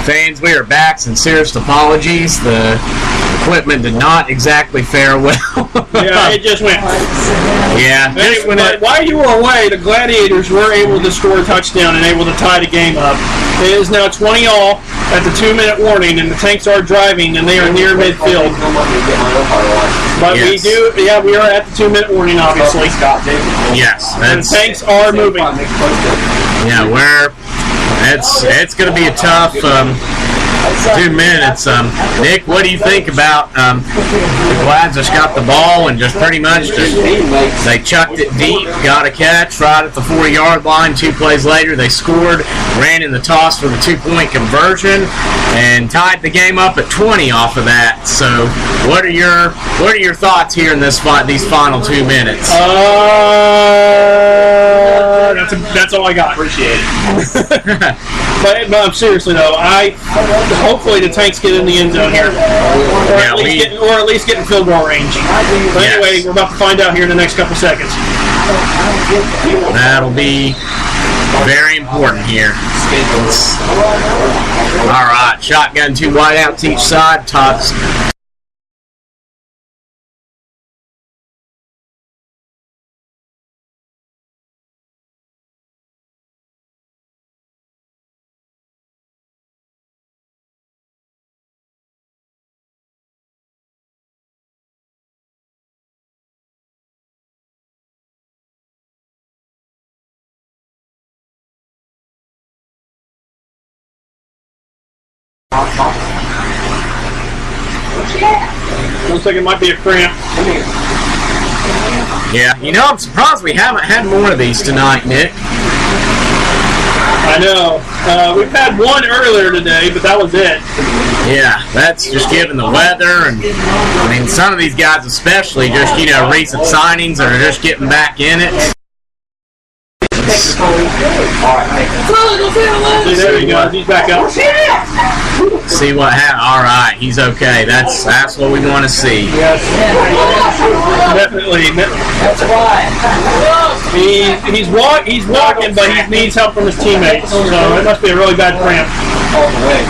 Fans, we are back. Sincerest apologies. The equipment did not exactly fare well. Yeah, it just went. Yeah. While you were away, the Gladiators were able to score a touchdown and able to tie the game up. It is now 20-all at the 2-minute warning, and the Tanks are driving, and they are near midfield. But yes. we are at the 2-minute warning, obviously. Yes. And the Tanks are moving. Yeah, it's going to be a tough 2 minutes. Nick, what do you think about the Glads just got the ball and just pretty much they chucked it deep, got a catch right at the 4-yard line. 2 plays later, they scored, ran in the toss for the 2-point conversion, and tied the game up at 20 off of that. So, what are your thoughts here in these final 2 minutes? That's all I got. Appreciate it. But seriously though, hopefully the Tanks get in the end zone here, or at least get in field goal range. But anyway, we're about to find out here in the next couple seconds. That'll be very important here. All right, shotgun, 2 wideouts each side. Tops. Looks like it might be a cramp. Yeah, I'm surprised we haven't had more of these tonight, Nick. I know. We've had one earlier today, but that was it. Yeah, that's just given the weather, and I mean some of these guys, especially just recent signings that are just getting back in it. See, there he goes. He's back up. See what happens. All right, he's okay. That's what we want to see. Yes. Definitely. That's right. He's walking, but he needs help from his teammates. So it must be a really bad cramp. All the way.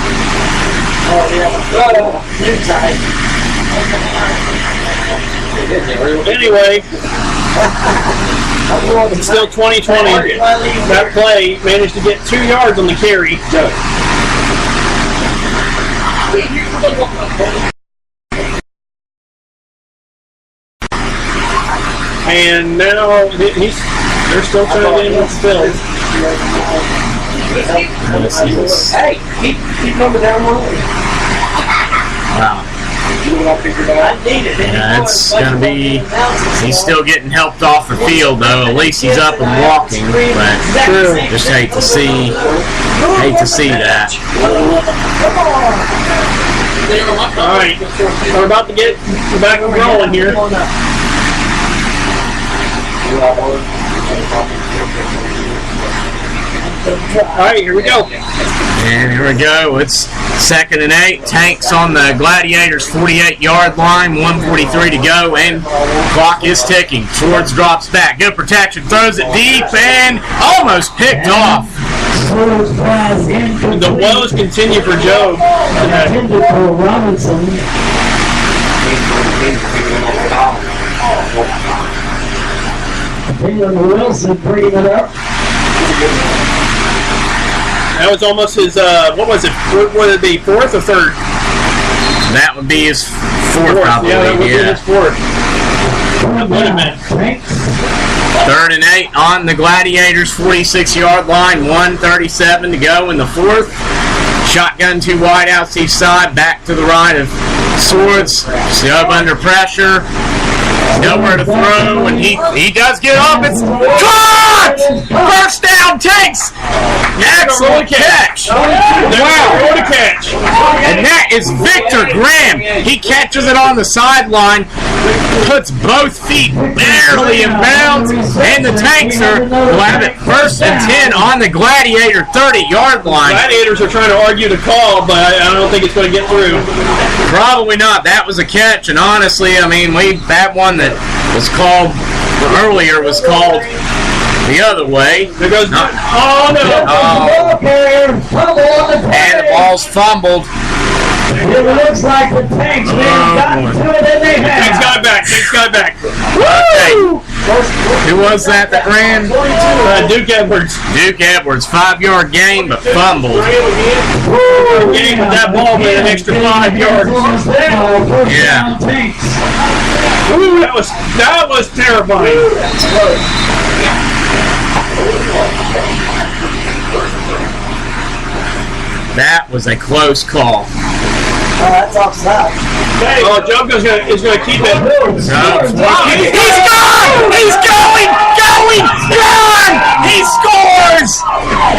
Anyway, it's still 2020. That play managed to get 2 yards on the carry. And now they're still trying to get him filled. Hey, keep number down one. Wow. Yeah, it's going to be, he's still getting helped off the field, though. At least he's up and walking, but just hate to see that. All right, we're about to get back and rolling here. All right, here we go. And here we go. It's 2nd and 8. Tanks on the Gladiators' 48-yard line. 1:43 to go, and clock is ticking. Swords drops back. Good protection. Throws it deep and almost picked off. The woes continue for Joe. Wilson bringing it up. That was almost his, what was it? Would it be 4th or 3rd? That would be his 4th, I believe. Yeah, that would be his 4th. That would have been. 3rd and 8 on the Gladiators' 46-yard line. 1:37 to go in the 4th. Shotgun, 2 wideouts each side. Back to the right of Swords. Up under pressure. Nowhere to throw, and he does get up. It's caught! First down, Tanks! Excellent catch! Wow! What a catch! And that is Victor Graham. He catches it on the sideline, puts both feet barely in bounds, and the Tanks will have it 1st and 10 on the Gladiator 30-yard line. Gladiators are trying to argue the call, but I don't think it's going to get through. Probably not. That was a catch, and honestly, I mean, that one that was called earlier was called the other way. There goes no. Oh, no. And the ball's ball's fumbled. It looks like the Tanks may have gotten to it, and they have. Tanks got it back. Tanks got it back. Woo! Who was that ran? Duke Edwards. Duke Edwards, 5-yard gain, but fumbled. Game with that ball made an extra 5 yards. Yeah. Ooh, that was terrifying. That was a close call. That's offside. Oh, Joko's is going to keep it. He's gone! He's going! Gone! He scores!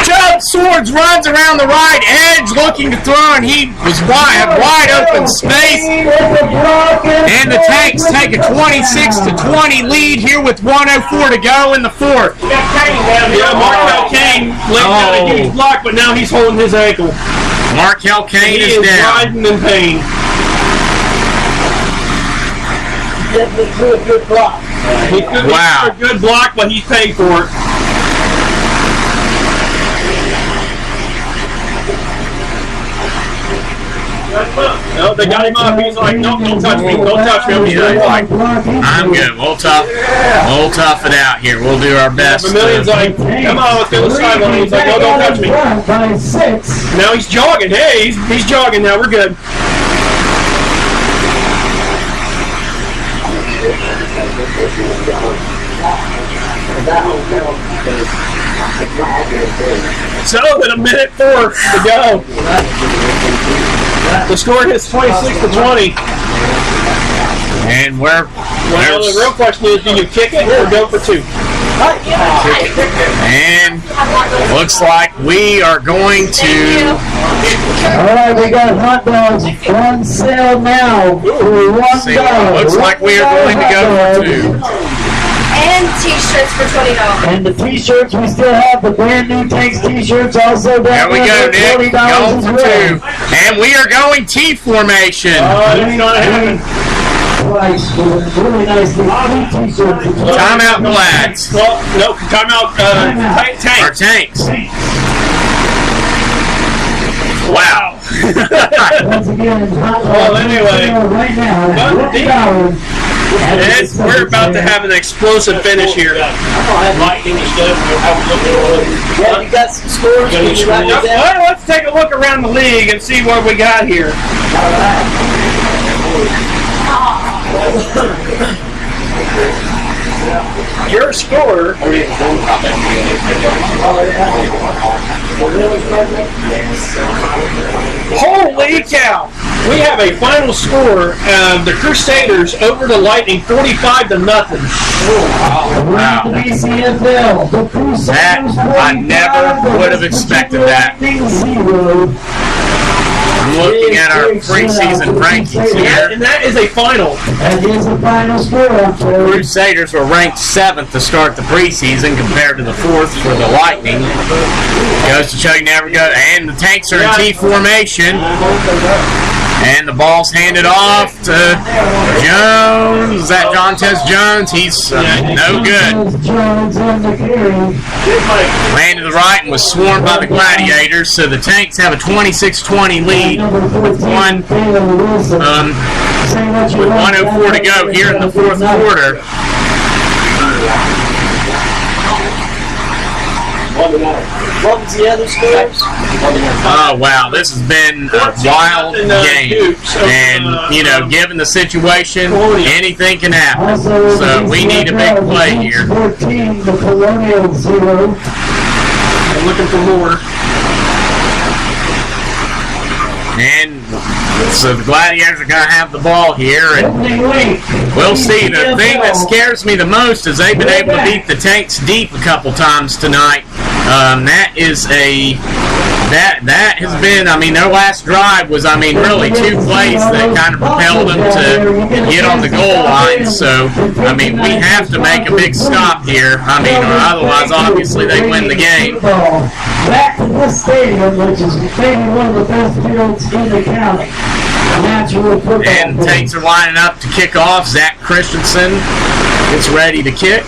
Joe Swords runs around the right edge looking to throw, and he was wide open space. And the Tanks take a 26-20 lead here with 1:04 to go in the fourth. Yeah, Markel Kane laid down a huge block, but now he's holding his ankle. Markel Kane He is down. riding in pain. Definitely threw a good block. He threw Wow. a good block, but he paid for it. No, they got him up. He's like, no, don't touch me. Don't touch me. He's like, I'm good. We'll tough it out here. We'll do our best. Vermillion's like, come on, let's go to the sideline. He's like, no, don't touch me. By 6. Now he's jogging. Hey, he's jogging now. We're good. So, in 1:04 to go. The score is 26-20. And Well, the real question is, do you kick it or go for 2? and looks like we are going to. All right, we got hot dogs on sale now for $1. Looks like we are going to go for 2. And t-shirts for $20. And the t-shirts, we still have the brand new Tanks t-shirts also There down we go, there Nick. for $20 Going as for well. 2. And we are going T formation. It's not happening. Price for really nice new t-shirts. Timeout Glads. Well, no, timeout. Our Tanks. Tanks. Wow. Once again, hot Well, dogs anyway. on sale right now. But $1. We're about to have an explosive finish here. Yeah, you got some scores? Can you write it down? Well, let's take a look around the league and see what we got here. Your score. Holy cow! We have a final score of the Crusaders over the Lightning, 45-0. Wow. The BCFL, the Crusaders That, I never would have expected that. 0. I'm looking at our preseason rankings here. And that is a final. That is the final score. Crusaders were ranked 7th to start the preseason compared to the 4th for the Lightning. Goes to show you never go. And the Tanks are in T formation. And the ball's handed off to Jones. Is that Jontez Jones? He's no good. Ran to the right and was swarmed by the Gladiators. So the Tanks have a 26-20 lead with 1:04 to go here in the fourth quarter. What was the other scores? Oh, wow. This has been a wild game. And, you know, given the situation, anything can happen. So we need a big play here. 14, the Colonial 0. I'm looking for more. And so the Gladiators are going to have the ball here, and we'll see. The thing that scares me the most is they've been able to beat the Tanks deep a couple times tonight. That has been, I mean, their last drive was, I mean, really 2 plays that kind of propelled them to get on the goal line. So, I mean, we have to make a big stop here. I mean, or otherwise, obviously, they win the game. Back to this stadium, which is maybe one of the best fields in the county. Natural football. And the Tanks are lining up to kick off. Zach Christensen is ready to kick.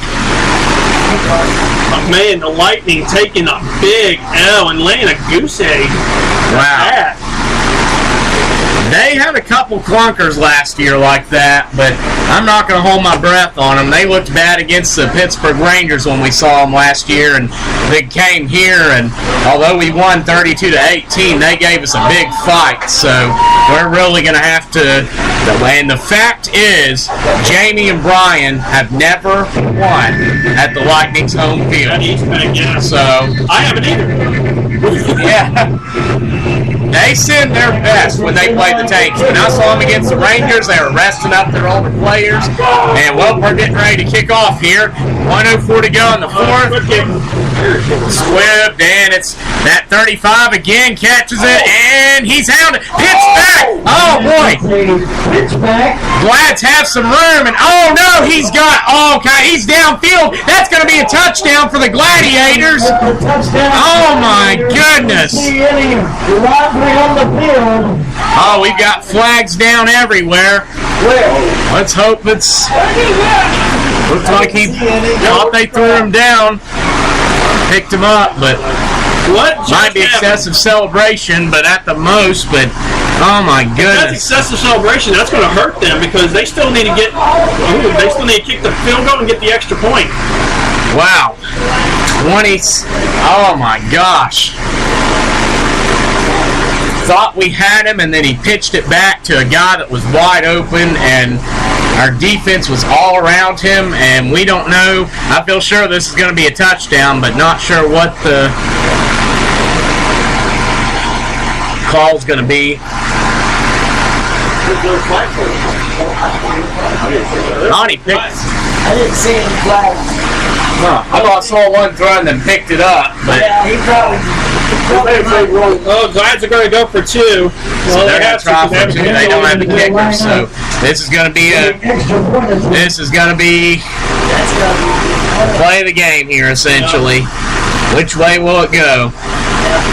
Oh, man, the Lightning taking a big L and laying a goose egg. Wow. They had a couple clunkers last year like that, but I'm not going to hold my breath on them. They looked bad against the Pittsburgh Rangers when we saw them last year, and they came here, and although we won 32-18, they gave us a big fight. So we're really going to have to. And the fact is, Jamie and Brian have never won at the Lightning's home field. So I haven't either. yeah. They send their best when they play the Tanks. When I saw them against the Rangers, they were resting up their older players. And, well, we're getting ready to kick off here. 1:04 to go in the fourth. Squibbed, and it's that 35 again, catches it, and he's hounded. Pitch back! Oh, boy! Glads have some room, and oh, no, he's downfield. That's going to be a touchdown for the Gladiators. Oh, my goodness. Oh, we've got flags down everywhere. Let's hope it's... Looks like he thought they threw him down. Picked him up, but... Might be excessive celebration, but at the most, but... Oh, my goodness. If that's excessive celebration, that's going to hurt them because they still need to get... They still need to kick the field goal and get the extra point. Wow. 20... Oh, my gosh. Thought we had him, and then he pitched it back to a guy that was wide open, and our defense was all around him, and we don't know. I feel sure this is going to be a touchdown, but not sure what the call's going to be. Lonnie picked. I didn't see any flags. I saw one throw and then picked it up, but Yeah, he probably. Oh, Glads are going to go for two. So they're going to try for two. They don't have the kicker, so this is going to be play of the game here, essentially. Which way will it go?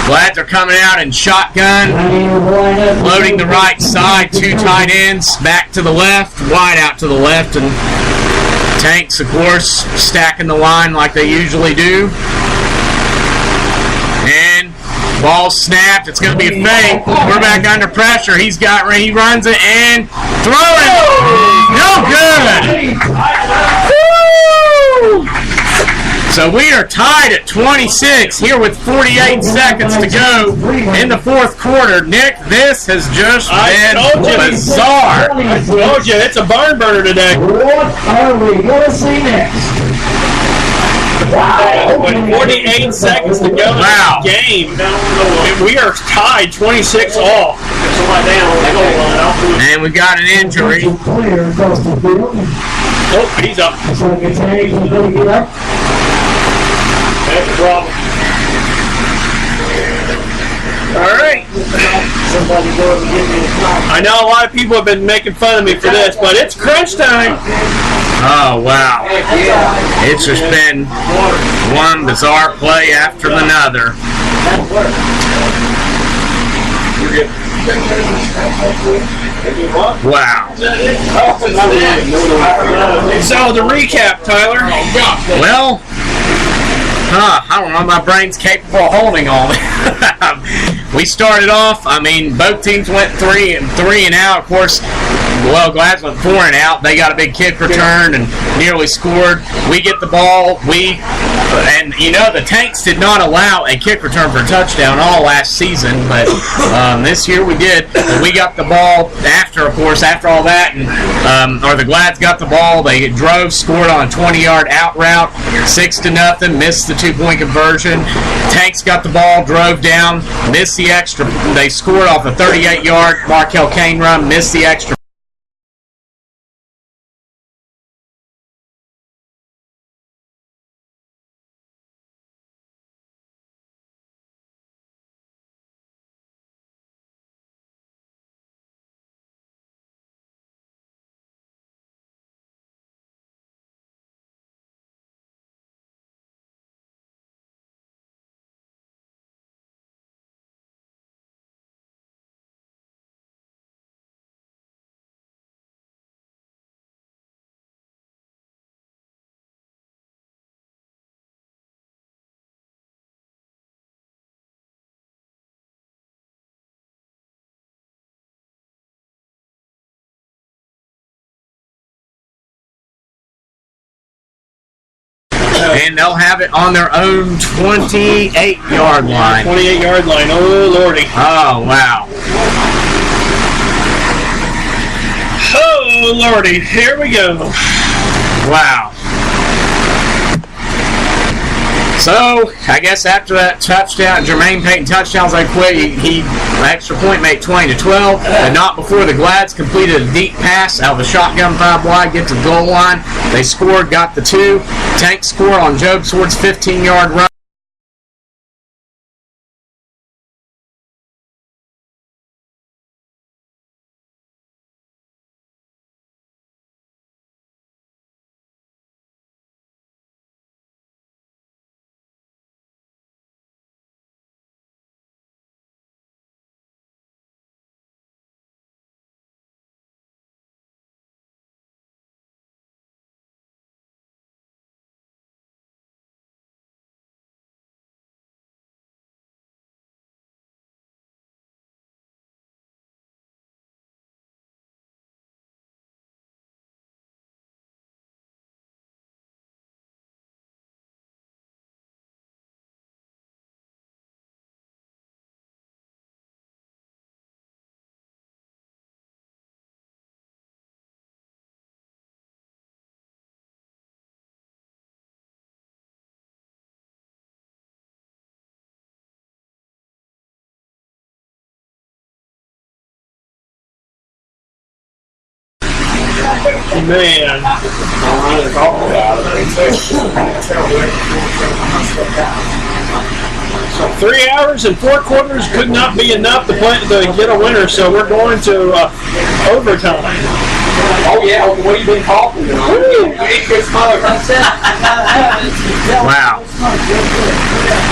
Glads are coming out in shotgun, loading the right side, two tight ends, back to the left, wide out to the left, and Tanks, of course, stacking the line like they usually do. And ball snapped. It's going to be a fake. We're back under pressure. He runs it and throwing. No good. Woo! So we are tied at 26 here with 48 seconds to go in the fourth quarter. Nick, this has just been bizarre. I told you, it's a barn burner today. What are we going to see next? Wow. 48 seconds to go in the game. We are tied 26 all. And we got an injury. Oh, he's up. That's a problem. All right. I know a lot of people have been making fun of me for this, but it's crunch time. Oh, wow. It's just been one bizarre play after another. Wow. So the recap, Tyler. Well, I don't know. My brain's capable of holding all that. We started off. I mean, both teams went three and out. Of course, well, Glads went 4 and out. They got a big kick return and nearly scored. We get the ball. And you know, the Tanks did not allow a kick return for a touchdown all last season, but this year we did. We got the ball after all that, and the Glads got the ball. They drove, scored on a 20-yard out route, 6-0. Missed the 2-point conversion. Tanks got the ball, drove down, missed the extra. They scored off a 38-yard Markel Kane run, missed the extra And they'll have it on their own 28-yard line. 28-yard line. Oh, Lordy. Oh, wow. Oh, Lordy. Here we go. Wow. So, I guess after that touchdown, Jermaine Payton touchdowns, they quit. He extra point made 20-12, and not before the Glads completed a deep pass out of the shotgun 5 wide, get to the goal line. They scored, got the 2. Tank score on Job Sword's 15-yard run. Man. 3 hours and 4 quarters could not be enough to get a winner, so we're going to overtime. Oh yeah, what have you been coughing? Wow.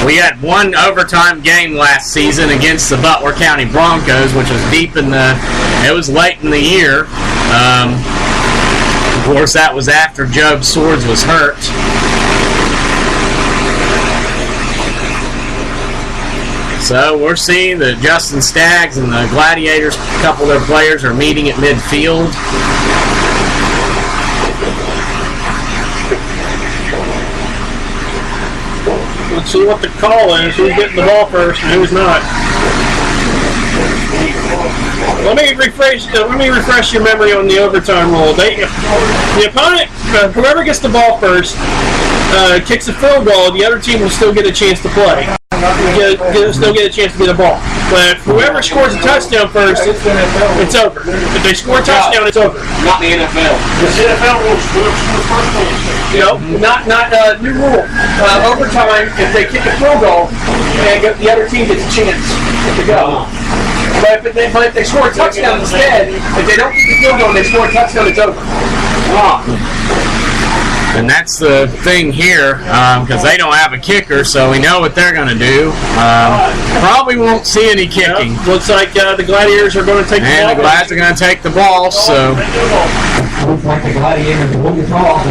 We had one overtime game last season against the Butler County Broncos, which was it was late in the year. Of course, that was after Job Swords was hurt. So we're seeing that Justin Staggs and the Gladiators, a couple of their players, are meeting at midfield. Let's see what the call is. Who's getting the ball first and who's not. Let me refresh your memory on the overtime rule. The opponent, whoever gets the ball first, kicks a field goal. The other team will still get a chance to play. Still get a chance to get a ball. But whoever scores a touchdown first, it's over. If they score a touchdown, it's over. Not the NFL. The NFL rules. No, not new rule. Overtime, if they kick a field goal, and the other team gets a chance to go. But if they score a touchdown instead, if they don't kick the field goal and they score a touchdown, it's over. And that's the thing here, because they don't have a kicker, so we know what they're going to do. Probably won't see any kicking. Yep. Looks like the Gladiators are going to take the ball. And the Glads are going to take the ball, so... Looks like the Gladiators will get off.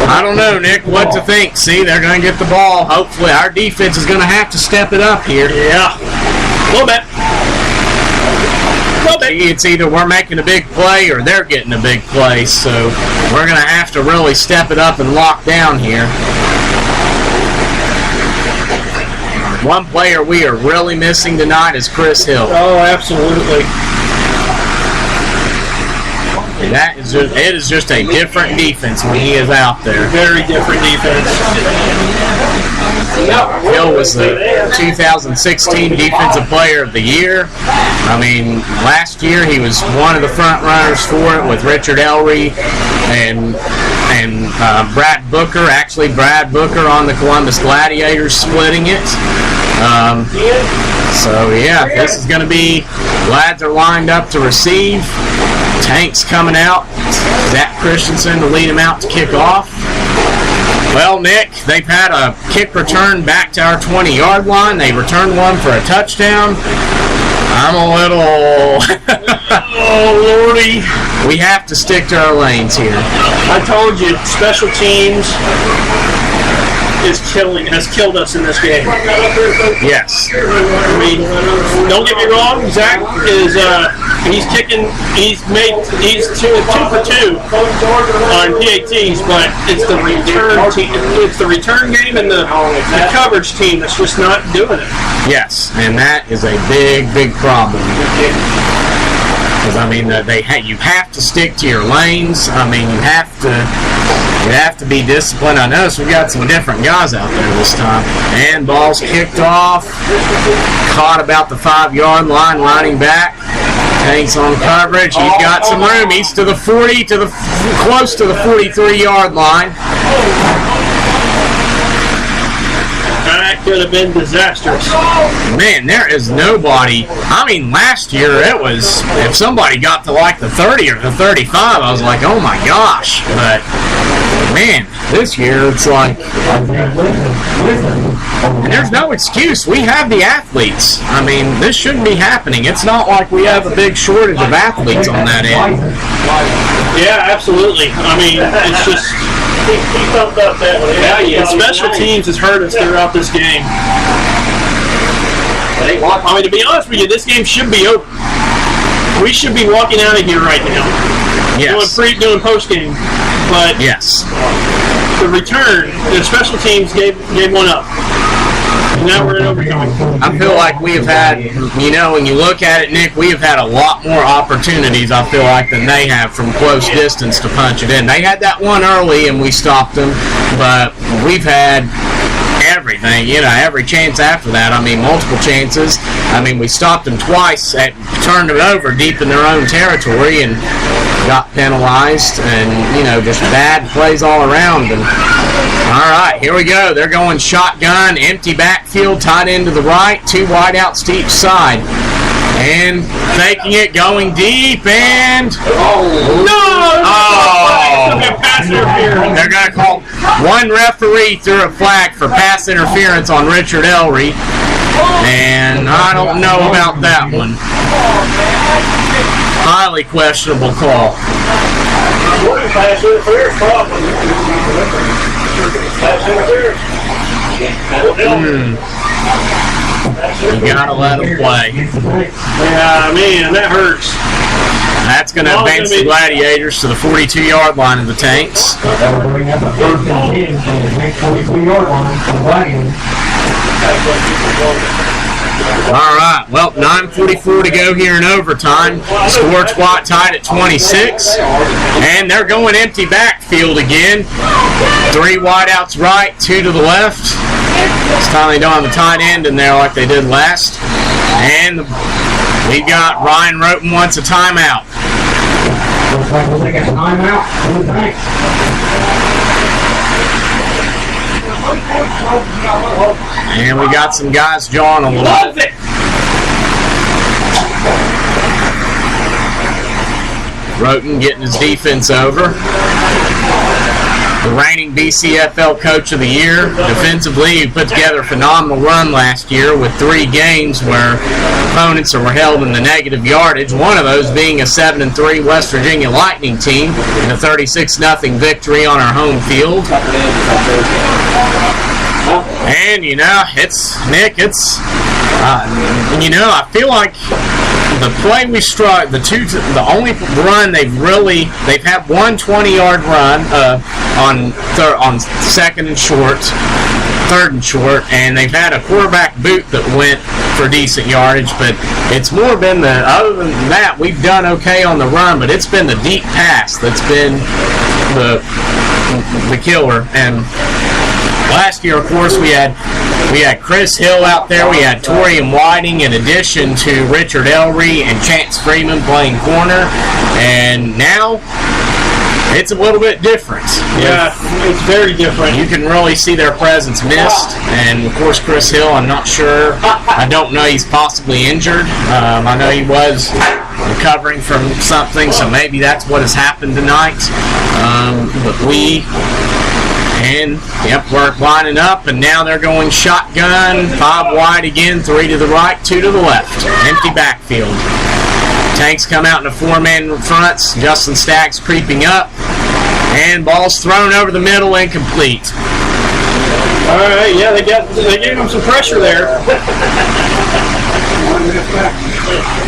I don't know, Nick, what to think. See, they're going to get the ball. Hopefully, our defense is going to have to step it up here. Yeah. A little bit. It's either we're making a big play or they're getting a big play, so we're going to have to really step it up and lock down here. One player we are really missing tonight is Chris Hill. Oh, absolutely. It is just a different defense when he is out there. Very different defense. Hill was the 2016 Defensive Player of the Year. I mean, last year he was one of the front runners for it with Richard Ellery and Brad Booker. Actually, Brad Booker on the Columbus Gladiators splitting it. So yeah, this is going to be. Glads are lined up to receive. Tank's coming out. Zach Christensen to lead him out to kick off. Well, Nick, they've had a kick return back to our 20-yard line. They returned one for a touchdown. I'm a little... Oh, Lordy. We have to stick to our lanes here. I told you, special teams has killed us in this game. Yes. I mean, don't get me wrong, Zach is He's two for two on PATs, but it's the return team. It's the return game and the coverage team that's just not doing it. Yes, and that is a big problem. Because I mean, you have to stick to your lanes. I mean, you have to be disciplined. I noticed we got some different guys out there this time. And ball's kicked off, caught about the 5-yard line, running back. Tanks on coverage. He's got some room. He's to the 40, close to the 43-yard line. That could have been disastrous. Man, there is nobody. I mean, last year it was, if somebody got to like the 30 or the 35, I was like, oh my gosh. But, man, this year it's like, and there's no excuse. We have the athletes. I mean, this shouldn't be happening. It's not like we have a big shortage of athletes on that end. Yeah, absolutely. I mean, it's just... And special teams has hurt us throughout this game. I mean, to be honest with you, this game should be over. We should be walking out of here right now. Yes. Doing post-game. But yes, the return, the special teams gave one up. And now we're in overtime. I feel like we have had, when you look at it, Nick, we have had a lot more opportunities, I feel like, than they have from close distance to punch it in. They had that one early and we stopped them, but we've had everything, every chance after that. I mean, multiple chances. I mean, we stopped them twice, turned it over deep in their own territory and got penalized, and, just bad plays all around. And all right, here we go. They're going shotgun, empty backfield, tight end to the right, 2 wideouts to each side. And faking it, going deep, and... They're going to call... One referee threw a flag for pass interference on Richard Ellery, and I don't know about that one. Highly questionable call. You gotta let them play. Yeah, man, that hurts. That's going to advance the Gladiators to the 42-yard line of the Tanks. All right, well, 9:44 to go here in overtime. Score tied at 26. And they're going empty backfield again. 3 wideouts right, 2 to the left. This time they don't have a tight end in there like they did last. And we've got Ryan Roten wants a timeout. Looks like we'll take a timeout. And we got some guys jawing a little bit. Roten getting his defense over. The reigning BCFL Coach of the Year. Defensively, he put together a phenomenal run last year with 3 games where opponents were held in the negative yardage, one of those being a 7-3 West Virginia Lightning team and a 36-0 victory on our home field. And, I feel like the play we struck, the only run they've had one 20-yard run on second and short, third and short, and they've had a quarterback boot that went for decent yardage, but it's more been other than that, we've done okay on the run, but it's been the deep pass that's been the killer. And last year, of course, we had Chris Hill out there. We had Torian Whiting in addition to Richard Ellery and Chance Freeman playing corner. And now it's a little bit different. Yeah, it's very different. You can really see their presence missed. And, of course, Chris Hill, I'm not sure. I don't know, he's possibly injured. I know he was recovering from something, so maybe that's what has happened tonight. We're lining up, and now they're going shotgun, 5 wide again, 3 to the right, 2 to the left. Empty backfield. Tanks come out in a 4-man fronts. Justin Staggs creeping up, and ball's thrown over the middle, incomplete. All right, yeah, they gave him some pressure there.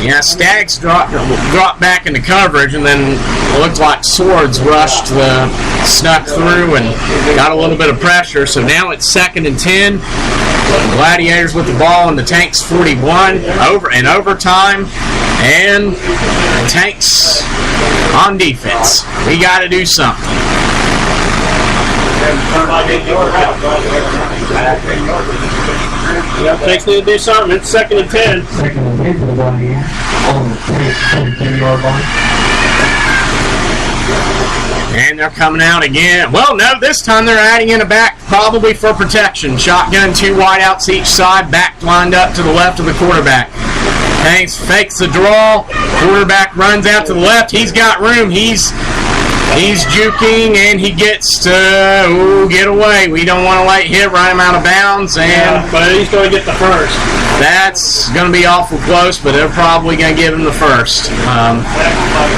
Yeah, Stags dropped back into coverage, and then it looked like Swords snuck through and got a little bit of pressure. So now it's 2nd and 10. Gladiators with the ball in the Tanks 41 in overtime, and the Tanks on defense. We got to do something. Yep, Tanks need to do something. It's 2nd and 10. 2nd and 10 for the Gladiators. On the 10-yard line. And they're coming out again. Well, no, this time they're adding in a back, probably for protection. Shotgun, 2 wideouts each side, back lined up to the left of the quarterback. Tanks fakes the draw. Quarterback runs out to the left. He's got room. He's juking, and he gets to get away. We don't want to let him run him out of bounds. And but he's going to get the first. That's going to be awful close, but they're probably going to give him the first.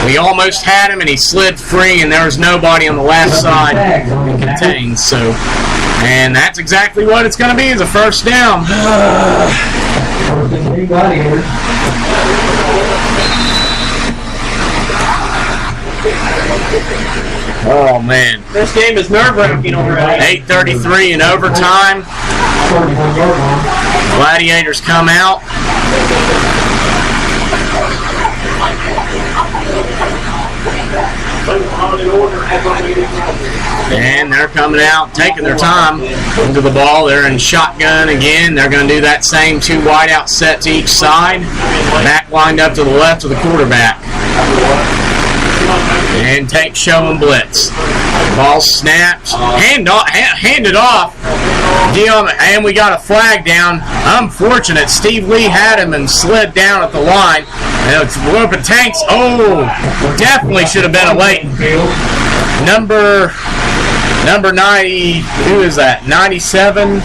We almost had him, and he slid free, and there was nobody on the left side contained. So, and that's exactly what it's going to be, is a first down. Oh, man. This game is nerve-wracking already. 8:33 in overtime. Gladiators come out. And they're coming out, taking their time into the ball. They're in shotgun again. They're going to do that same 2 wideout set to each side. Back lined up to the left of the quarterback. And take show and blitz. Ball snapped. Handed off. And we got a flag down. Unfortunate. Steve Lee had him and slid down at the line. And it's whooping Tanks. Oh, definitely should have been a late. Number 90, who is that? 97?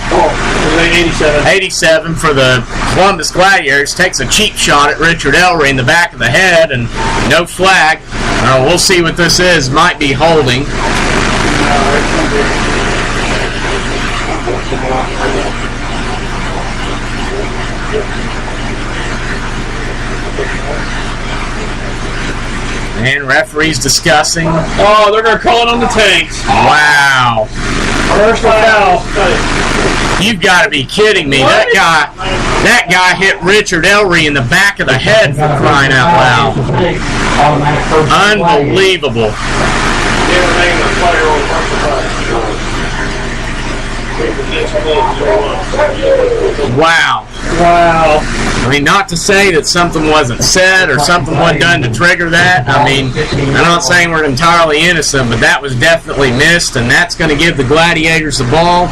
87 for the Columbus Gladiators. Takes a cheap shot at Richard Ellery in the back of the head, and no flag. We'll see what this is. Might be holding. And referees discussing. Oh, they're going to call it on the Tanks. Wow. Personal foul. You've got to be kidding me. That guy hit Richard Ellery in the back of the head, for crying out loud. Unbelievable. Wow. I mean, not to say that something wasn't said or something wasn't done to trigger that. I mean, I'm not saying we're entirely innocent, but that was definitely missed, and that's going to give the Gladiators the ball.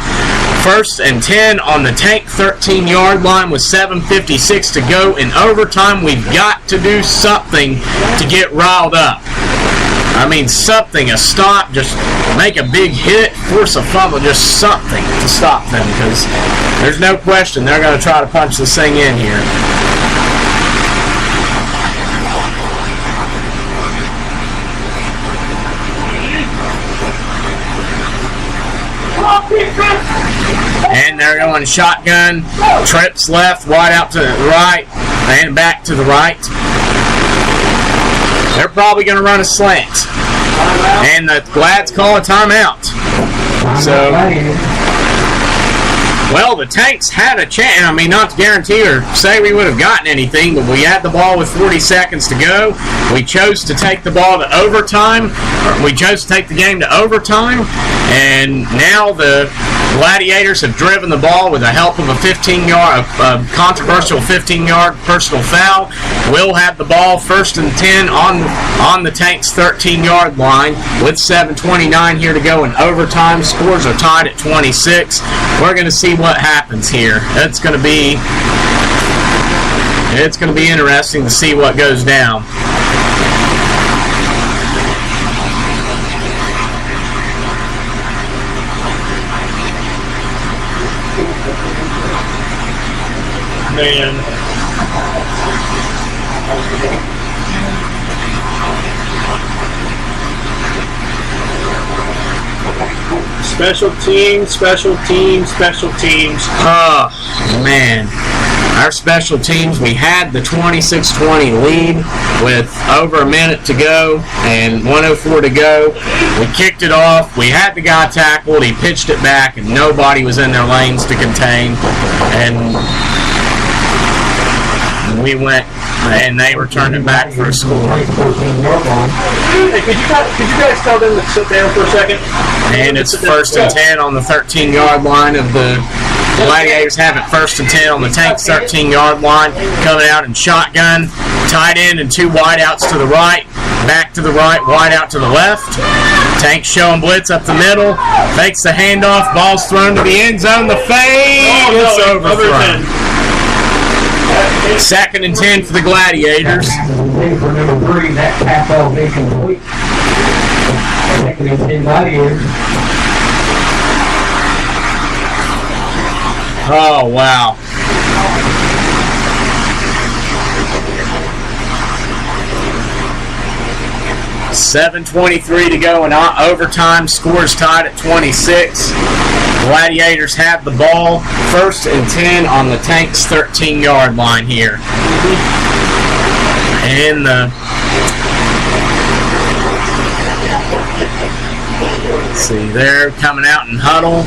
1st and 10 on the Tank 13-yard line with 7:56 to go in overtime. We've got to do something to get riled up. I mean, something, a stop, just make a big hit, force a fumble, just something to stop them, because there's no question they're going to try to punch this thing in here. And they're going shotgun, trips left, wide out to the right, and back to the right. They're probably going to run a slant. And the Glads call a timeout. So, well, the Tanks had a chance. I mean, not to guarantee or say we would have gotten anything, but we had the ball with 40 seconds to go. We chose to take the ball to overtime. We chose to take the game to overtime. And now the Gladiators have driven the ball with the help of a controversial 15-yard personal foul. We'll have the ball 1st and 10 on the Tanks' 13-yard line with 7:29 here to go in overtime. Scores are tied at 26. We're going to see what happens here. It's going to be interesting to see what goes down. Man. Special teams. Oh, man. our special teams, we had the 26-20 lead with over a minute to go and 1:04 to go. We kicked it off. We had the guy tackled. He pitched it back, and nobody was in their lanes to contain. And we went, and they returned it back for a score. Hey, could you guys tell them to sit down for a second? And it's 1st and 10 on the 13-yard line of the Gladiators. Have it 1st and 10 on the Tanks' 13-yard line. Coming out in shotgun, tight end and 2 wideouts to the right. Back to the right, wide out to the left. Tanks showing blitz up the middle. Fakes the handoff. Ball's thrown to the end zone. The fade. It's overthrown. 2nd and 10 for the Gladiators. For number 3, that pass ball be complete. 2nd and 10 Gladiators. Oh, wow. $7:23 to go in overtime. Scores tied at 26. Gladiators have the ball. 1st and 10 on the Tanks' 13-yard line here. And let's see, they're coming out in huddle.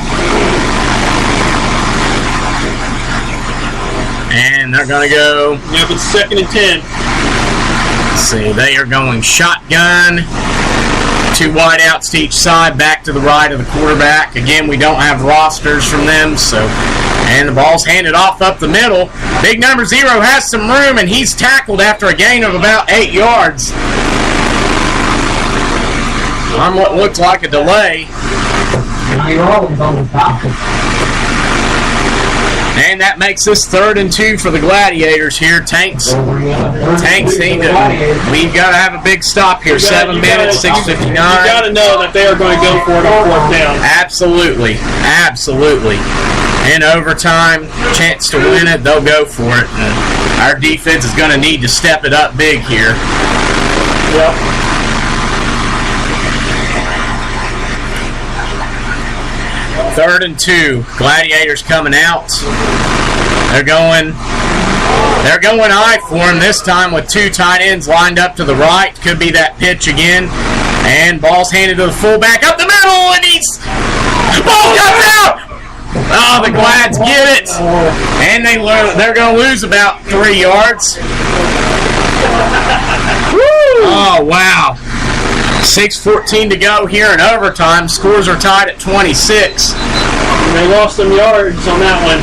And they're going to go. Yep, it's 2nd and 10. Let's see, they are going shotgun. 2 wideouts to each side, back to the right of the quarterback. Again, we don't have rosters from them, so. And the ball's handed off up the middle. Big number 0 has some room, and he's tackled after a gain of about 8 yards. On what looked like a delay. And that makes this 3rd and 2 for the Gladiators here. Tanks need to. We've got to have a big stop here. 7 minutes, 6:59. You got to know that they are going to go for it on 4th down. Absolutely, absolutely. In overtime, chance to win it, they'll go for it. And our defense is going to need to step it up big here. Yep. Third and 2. Gladiators coming out. They're going I for him this time with 2 tight ends lined up to the right. Could be that pitch again. And ball's handed to the fullback up the middle, and ball comes out. Oh, the Glads get it, and they're going to lose about 3 yards. Oh wow. 6:14 to go here in overtime. Scores are tied at 26. And they lost some yards on that one.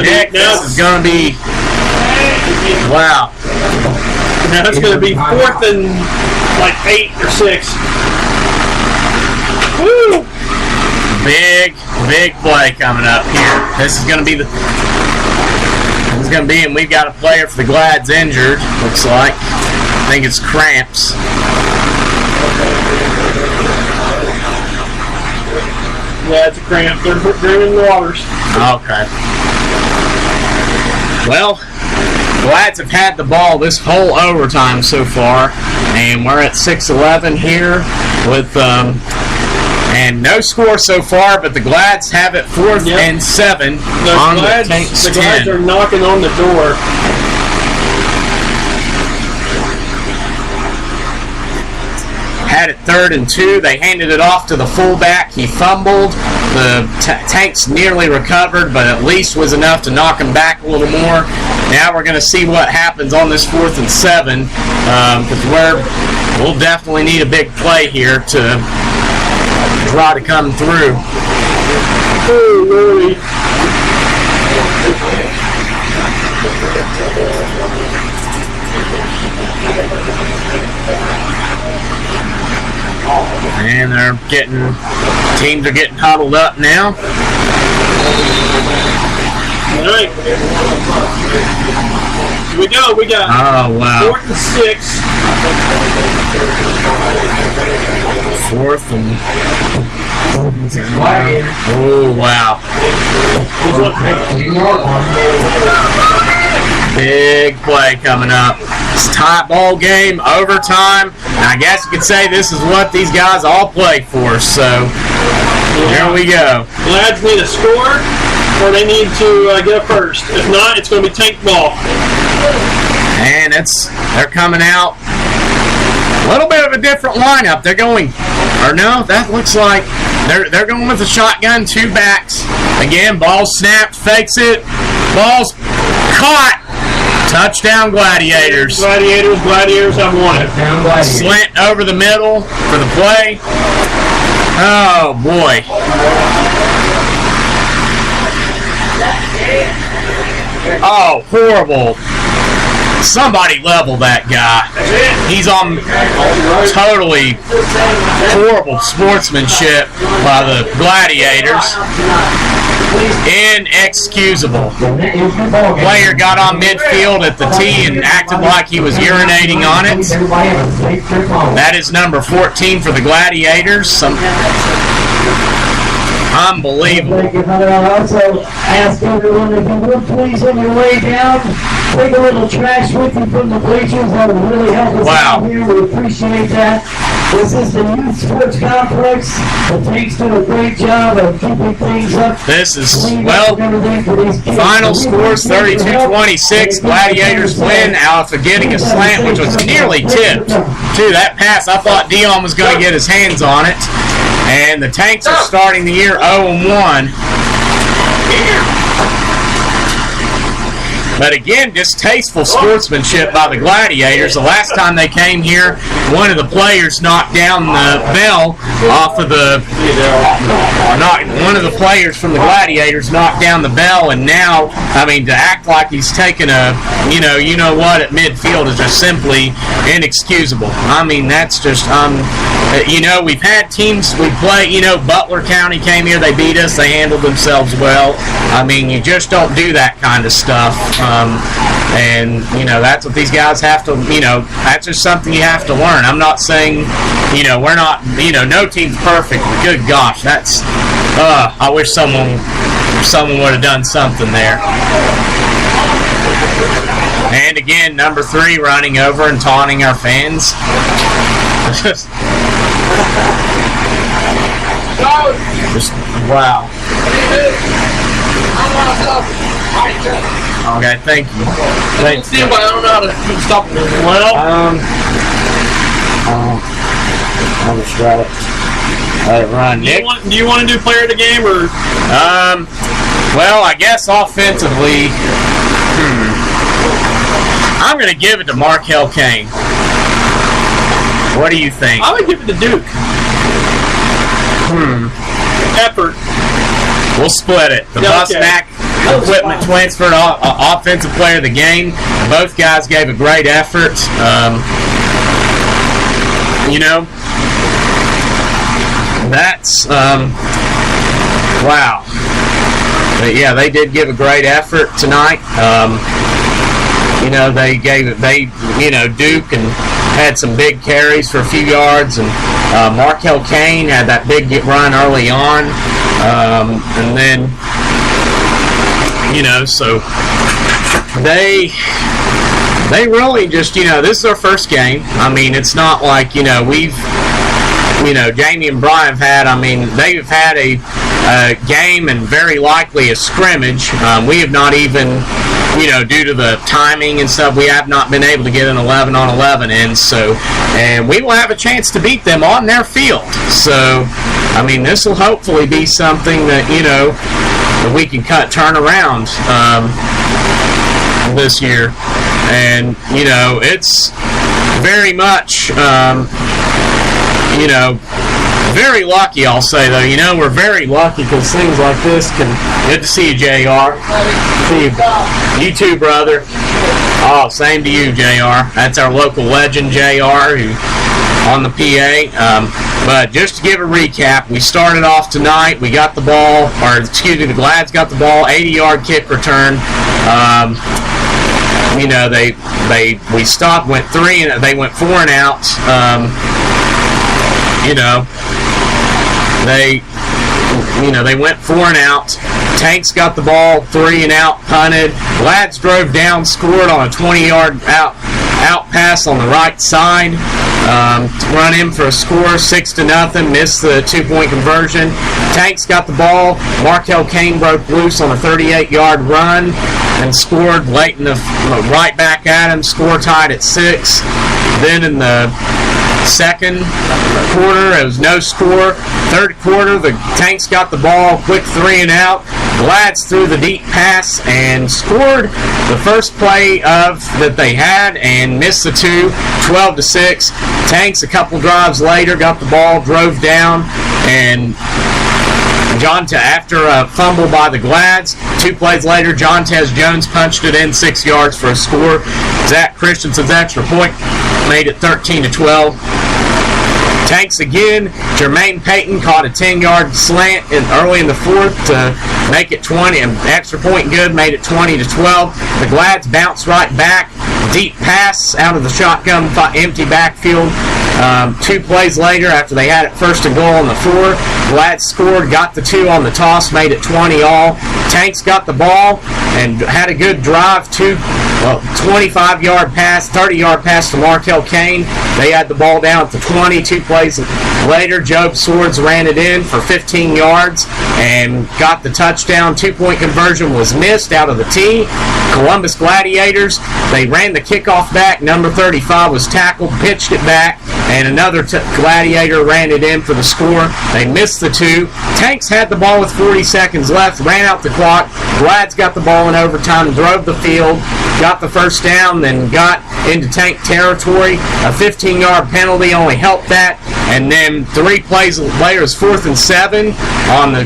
Nick, this is going to be... Wow. Now it's going to be 4th and like 8 or 6. Woo! Big play coming up here. This is going to be and we've got a player for the Glads injured, looks like. I think it's cramps. Yeah, it's a cramp. They're in the waters. Okay. Well, Glads have had the ball this whole overtime so far, and we're at 6:11 here with and no score so far, but the Glads have it 4th and 7 on the Tanks 10. The Glads are knocking on the door. Had it 3rd and 2. They handed it off to the fullback. He fumbled. The Tanks nearly recovered, but at least was enough to knock him back a little more. Now we're going to see what happens on this 4th and 7, because we'll definitely need a big play here to try to come through. Oh, really? And teams are getting huddled up now. All right. Here we go. We got 4th and 6. 4th and... Oh, wow. Big play coming up. It's tie ball game, overtime. And I guess you could say this is what these guys all play for. So, here we go. Glads need a score. or they need to get a first. If not, it's going to be tank ball. And they're coming out. A little bit of a different lineup. They're going, or no, that looks like they're going with a shotgun, 2 backs. Again, ball snapped, fakes it. Ball's caught. Touchdown, Gladiators. Gladiators have won it. Slant over the middle for the play. Oh, boy. Oh, horrible. Somebody level that guy. He's on totally horrible sportsmanship by the Gladiators. Inexcusable. Player got on midfield at the tee and acted like he was urinating on it. That is number 14 for the Gladiators. Unbelievable. I'll also ask everyone if you would please on your way down, take a little trash with you from the bleachers. That would really help us out here. We appreciate that. This is the Youth Sports Complex. The Tanks do a great job of keeping things up. This is, well, final scores 32-26. Gladiators win after getting a slant, which was nearly tipped. To that pass, I thought Dion was going to get his hands on it. And the Tanks are starting the year 0-1. But again, distasteful sportsmanship by the Gladiators. The last time they came here, one of the players knocked down the bell off of the. One of the players from the Gladiators knocked down the bell, and now, I mean, to act like he's taking a, you know what, at midfield is just simply inexcusable. I mean, that's just, we've had teams we play. Butler County came here, they beat us, they handled themselves well. I mean, you just don't do that kind of stuff. And that's what these guys have to, that's just something you have to learn. I'm not saying, we're not, no team's perfect, but good gosh, that's, I wish someone would have done something there. And again, number 3 running over and taunting our fans. Just wow. Okay, thank you. Thanks. I don't know how to stop it. Well, I'll just try to let it run. Nick? Do you want to do player of the game or? Well, I guess offensively, I'm going to give it to Markel Kane. What do you think? I would give it to Duke. Effort. We'll split it. The Busnack Equipment Twins for offensive player of the game. Both guys gave a great effort. That's wow. But yeah, they did give a great effort tonight. They gave it. Duke and had some big carries for a few yards, and Markel Kane had that big run early on, and then so they really just this is their first game. I mean, it's not like we've Jamie and Brian have had. I mean, they've had a game and very likely a scrimmage. We have not even. Due to the timing and stuff, we have not been able to get an 11-on-11 in. So, and we will have a chance to beat them on their field. So, I mean, this will hopefully be something that that we can turn around this year. And it's very much very lucky, I'll say, though. We're very lucky because things like this can... Good to see you, JR. See you too, brother. Oh, same to you, JR. That's our local legend, JR, who on the PA. But just to give a recap, we started off tonight. We got the ball, the Glads got the ball, 80-yard kick return. We stopped, went 3, and they went 4 and out. They went 4 and out. Tanks got the ball 3 and out, punted. Lads drove down, scored on a 20-yard out out pass on the right side. Run in for a score, 6-0. Missed the 2-point conversion. Tanks got the ball. Markel Kane broke loose on a 38-yard run and scored late in the right back at him. Score tied at 6. Then in the second quarter, it was no score. Third quarter, the Tanks got the ball, quick 3-and-out. Glads threw the deep pass and scored the first play that they had and missed the 2, 12-6. Tanks a couple drives later got the ball, drove down, and after a fumble by the Glads, 2 plays later, Jontez Jones punched it in 6 yards for a score. Zach Christensen's extra point made it 13-12. Tanks again. Jermaine Payton caught a 10-yard slant early in the fourth to make it 20. An extra point good, made it 20-12. The Glads bounced right back. Deep pass out of the shotgun, empty backfield. 2 plays later, after they had it 1st and goal on the 4, Glads scored, got the 2 on the toss, made it 20-all. Tanks got the ball and had a good drive. 25-yard pass, 30-yard pass to Markel Kane. They had the ball down at the 20. 2 plays later, Job Swords ran it in for 15 yards and got the touchdown. 2-point conversion was missed out of the tee. Columbus Gladiators, they ran the kickoff back. Number 35 was tackled, pitched it back, and another Gladiator ran it in for the score. They missed the 2. Tanks had the ball with 40 seconds left, ran out the clock. Glads got the ball in overtime, drove the field, got the first down, then got into Tank territory. A 15-yard penalty only helped that. And then 3 plays later, it was 4th and 7 on the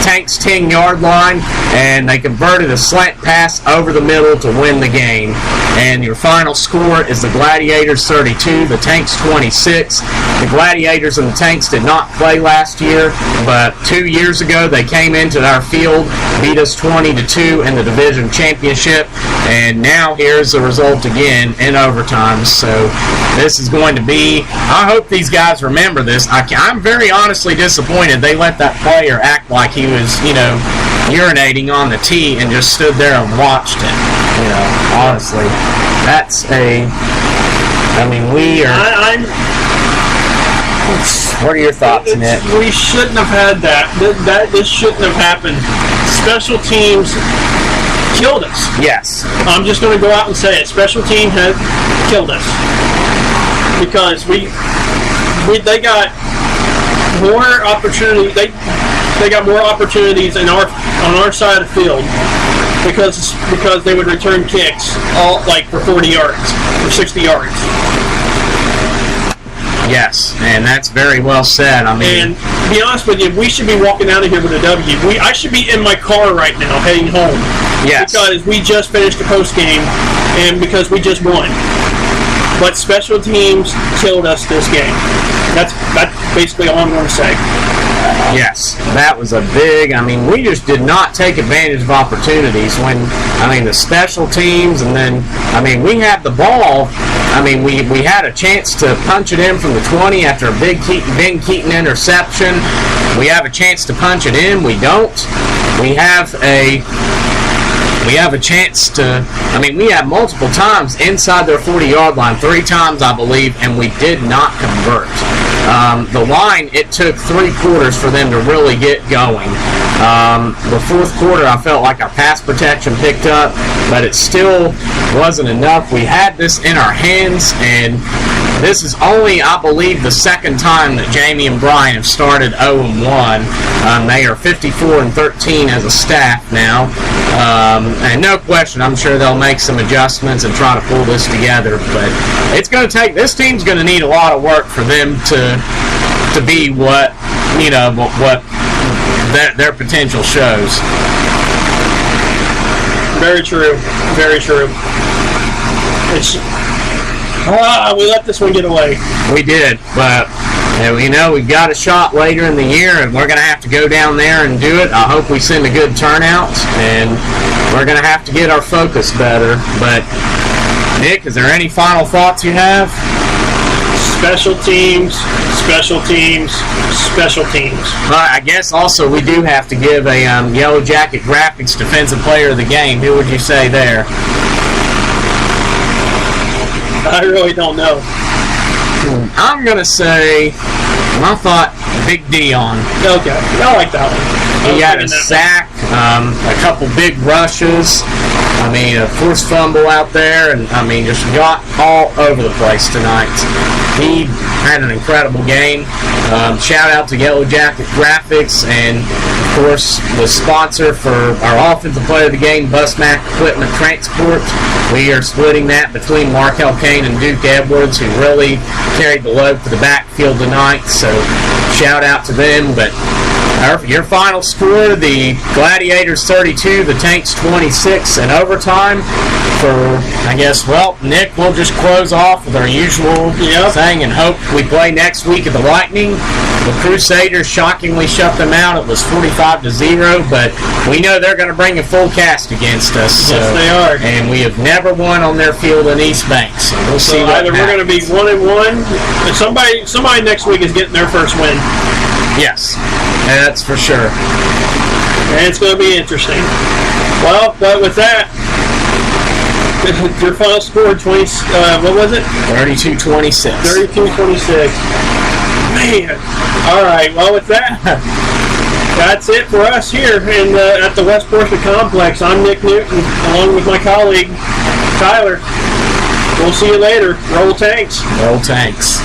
Tanks 10-yard line, and they converted a slant pass over the middle to win the game. And your final score is the Gladiators 32, the Tanks 26. The Gladiators and the Tanks did not play last year, but 2 years ago they came into our field, beat us 20-2 in the division championship, and now here's the result again in overtime. So this is going to be, I hope these guys remember this. I'm very honestly disappointed they let that player act like he was, urinating on the tee and just stood there and watched it. Honestly, we are. What are your thoughts, Nick? We shouldn't have had that. This shouldn't have happened. Special teams killed us. Yes. I'm just going to go out and say it. Special team has killed us because they got more opportunity. They got more opportunities on our side of the field because they would return kicks all for 40 yards or 60 yards. Yes, and that's very well said. And to be honest with you, we should be walking out of here with a W. I should be in my car right now heading home. Yes. Because we just finished the post game and because we just won. But special teams killed us this game. That's basically all I'm going to say. Yes, that was a big, we just did not take advantage of opportunities when, the special teams, and then, we had the ball. We had a chance to punch it in from the 20 after a big Ben Keaton interception. We have a chance to punch it in. We don't. We have a chance to, we had multiple times inside their 40-yard line, 3 times, I believe, and we did not convert. The line, it took 3 quarters for them to really get going. The 4th quarter, I felt like our pass protection picked up, but it still wasn't enough. We had this in our hands, and this is only, I believe, the 2nd time that Jamie and Brian have started 0-1. They are 54-13 as a staff now. And no question, I'm sure they'll make some adjustments and try to pull this together. But it's going to take, this team's going to need a lot of work for them to be what their potential shows. Very true. Very true. We let this one get away. We did, but we've got a shot later in the year, and we're going to have to go down there and do it. I hope we send a good turnout, and we're going to have to get our focus better. But, Nick, is there any final thoughts you have? Special teams, special teams, special teams. I guess also we do have to give a Yellow Jacket Graphics Defensive Player of the Game. Who would you say there? I really don't know. I'm going to say, I thought Big Dion. Okay, I like that one. He had a sack, a couple big rushes. I mean, a forced fumble out there, and I mean, just got all over the place tonight. He had an incredible game. Shout out to Yellow Jacket Graphics, and of course, the sponsor for our offensive player of the game, Busmac Equipment Transport. We are splitting that between Markel Kane and Duke Edwards, who really carried the load for the backfield tonight. So, shout out to them. But your final score, the Gladiators 32, the Tanks 26 in overtime. For, I guess, well, Nick, we'll just close off with our usual thing and hope we play next week at the Lightning. The Crusaders shockingly shut them out. It was 45-0, but we know they're going to bring a full cast against us. Yes, they are. And we have never won on their field in East Bank, so we'll see what either happens. We're going to be 1-1, and somebody next week is getting their first win. Yes, that's for sure. And it's going to be interesting. Well, but with that, your final score, what was it? 32-26. 32-26. Man. All right. Well, with that, that's it for us here at the West Portia Complex. I'm Nick Newton, along with my colleague, Tyler. We'll see you later. Roll Tanks. Roll Tanks.